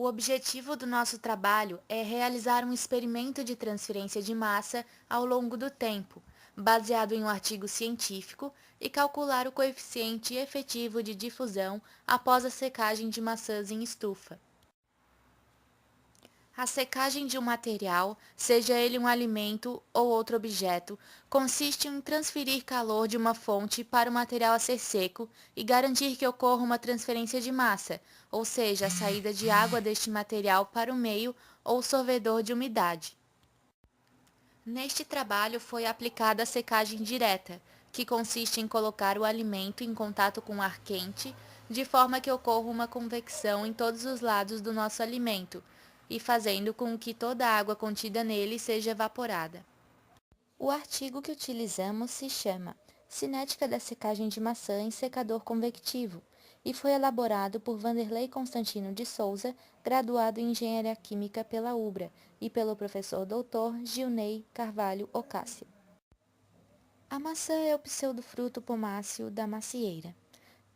O objetivo do nosso trabalho é realizar um experimento de transferência de massa ao longo do tempo, baseado em um artigo científico, e calcular o coeficiente efetivo de difusão após a secagem de maçãs em estufa. A secagem de um material, seja ele um alimento ou outro objeto, consiste em transferir calor de uma fonte para o material a ser seco e garantir que ocorra uma transferência de massa, ou seja, a saída de água deste material para o meio ou sorvedor de umidade. Neste trabalho foi aplicada a secagem direta, que consiste em colocar o alimento em contato com ar quente, de forma que ocorra uma convecção em todos os lados do nosso alimento, e fazendo com que toda a água contida nele seja evaporada. O artigo que utilizamos se chama Cinética da secagem de maçã em secador convectivo e foi elaborado por Vanderlei Constantino de Souza, graduado em Engenharia Química pela UBRA, e pelo professor doutor Gilney Carvalho Ocácio. A maçã é o pseudofruto pomáceo da macieira.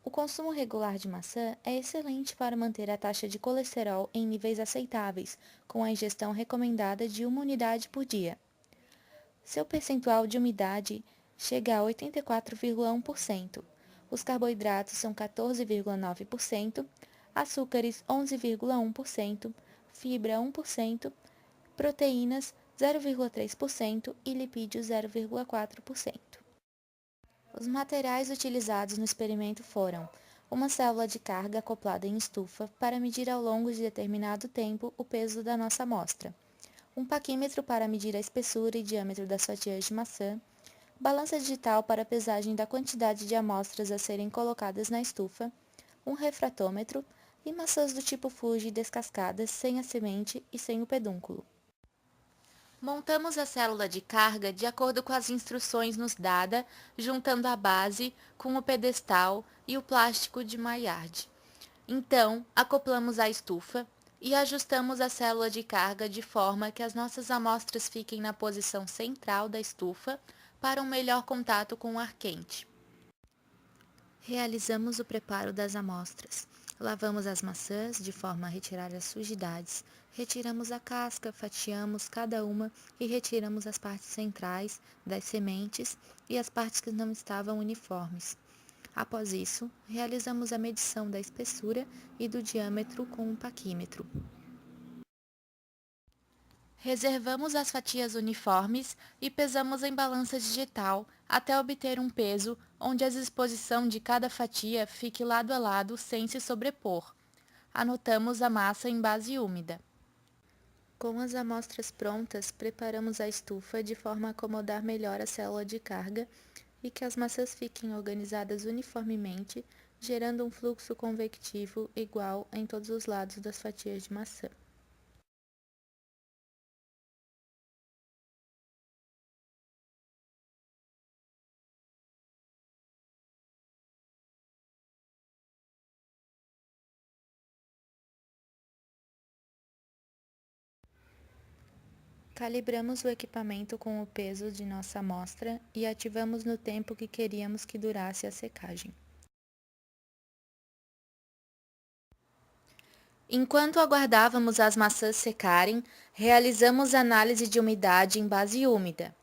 O consumo regular de maçã é excelente para manter a taxa de colesterol em níveis aceitáveis, com a ingestão recomendada de 1 unidade por dia. Seu percentual de umidade chega a 84,1%. Os carboidratos são 14,9%, açúcares 11,1%, fibra 1%, proteínas 0,3% e lipídios 0,4%. Os materiais utilizados no experimento foram uma célula de carga acoplada em estufa para medir ao longo de determinado tempo o peso da nossa amostra, um paquímetro para medir a espessura e diâmetro das fatias de maçã, balança digital para a pesagem da quantidade de amostras a serem colocadas na estufa, um refratômetro e maçãs do tipo Fuji descascadas sem a semente e sem o pedúnculo. Montamos a célula de carga de acordo com as instruções nos dada, juntando a base com o pedestal e o plástico de Maillard. Então, acoplamos a estufa e ajustamos a célula de carga de forma que as nossas amostras fiquem na posição central da estufa para um melhor contato com o ar quente. Realizamos o preparo das amostras. Lavamos as maçãs de forma a retirar as sujidades. Retiramos a casca, fatiamos cada uma e retiramos as partes centrais das sementes e as partes que não estavam uniformes. Após isso, realizamos a medição da espessura e do diâmetro com um paquímetro. Reservamos as fatias uniformes e pesamos em balança digital até obter um peso onde a disposição de cada fatia fique lado a lado sem se sobrepor. Anotamos a massa em base úmida. Com as amostras prontas, preparamos a estufa de forma a acomodar melhor a célula de carga e que as maçãs fiquem organizadas uniformemente, gerando um fluxo convectivo igual em todos os lados das fatias de maçã. Calibramos o equipamento com o peso de nossa amostra e ativamos no tempo que queríamos que durasse a secagem. Enquanto aguardávamos as maçãs secarem, realizamos análise de umidade em base úmida.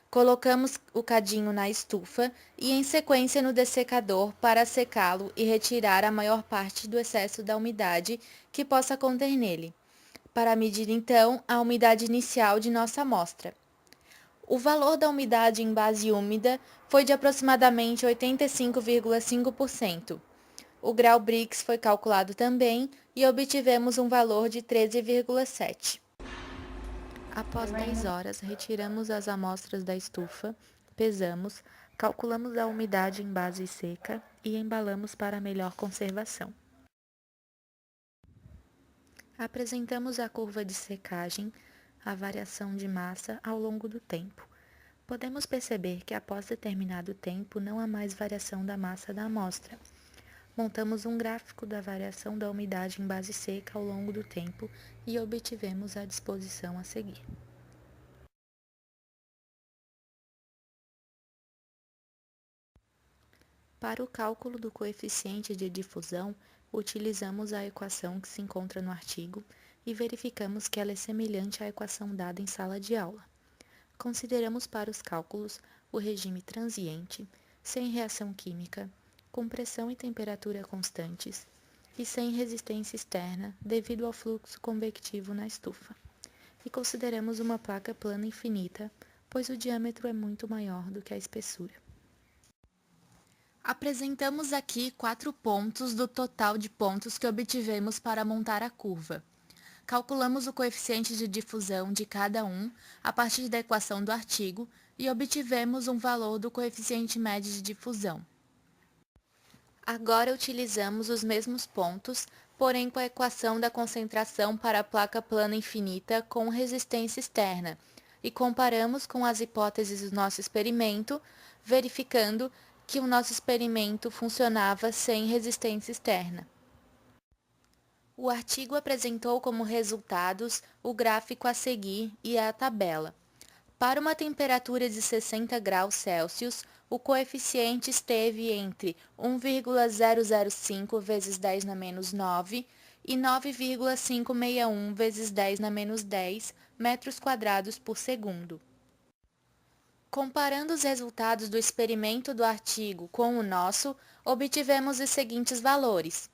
Colocamos o cadinho na estufa e em sequência no dessecador para secá-lo e retirar a maior parte do excesso da umidade que possa conter nele, para medir então a umidade inicial de nossa amostra. O valor da umidade em base úmida foi de aproximadamente 85,5%. O grau Brix foi calculado também e obtivemos um valor de 13,7. Após 10 horas, retiramos as amostras da estufa, pesamos, calculamos a umidade em base seca e embalamos para melhor conservação. Apresentamos a curva de secagem, a variação de massa ao longo do tempo. Podemos perceber que após determinado tempo não há mais variação da massa da amostra. Montamos um gráfico da variação da umidade em base seca ao longo do tempo e obtivemos a disposição a seguir. Para o cálculo do coeficiente de difusão, Utilizamos a equação que se encontra no artigo e verificamos que ela é semelhante à equação dada em sala de aula. Consideramos para os cálculos o regime transiente, sem reação química, com pressão e temperatura constantes e sem resistência externa devido ao fluxo convectivo na estufa. E consideramos uma placa plana infinita, pois o diâmetro é muito maior do que a espessura. Apresentamos aqui 4 pontos do total de pontos que obtivemos para montar a curva. Calculamos o coeficiente de difusão de cada um a partir da equação do artigo e obtivemos um valor do coeficiente médio de difusão. Agora utilizamos os mesmos pontos, porém com a equação da concentração para a placa plana infinita com resistência externa, e comparamos com as hipóteses do nosso experimento, verificando que o nosso experimento funcionava sem resistência externa. O artigo apresentou como resultados o gráfico a seguir e a tabela. Para uma temperatura de 60 graus Celsius, o coeficiente esteve entre 1,005 vezes 10 na menos 9 e 9,561 vezes 10 na menos 10 metros quadrados por segundo. Comparando os resultados do experimento do artigo com o nosso, obtivemos os seguintes valores: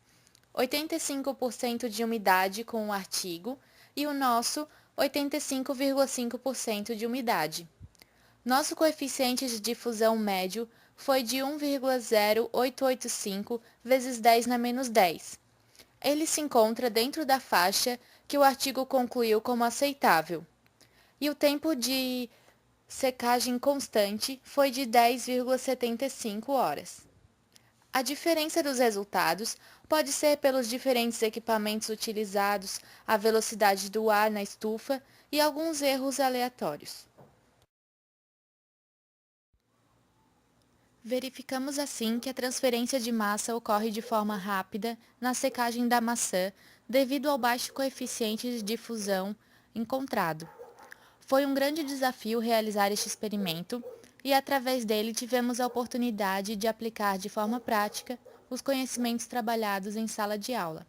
85% de umidade com o artigo e o nosso 85,5% de umidade. Nosso coeficiente de difusão médio foi de 1,0885 vezes 10 na menos 10. Ele se encontra dentro da faixa que o artigo concluiu como aceitável. E o tempo de secagem constante foi de 10,75 horas. A diferença dos resultados pode ser pelos diferentes equipamentos utilizados, a velocidade do ar na estufa e alguns erros aleatórios. Verificamos assim que a transferência de massa ocorre de forma rápida na secagem da maçã devido ao baixo coeficiente de difusão encontrado. Foi um grande desafio realizar este experimento e, através dele, tivemos a oportunidade de aplicar de forma prática os conhecimentos trabalhados em sala de aula.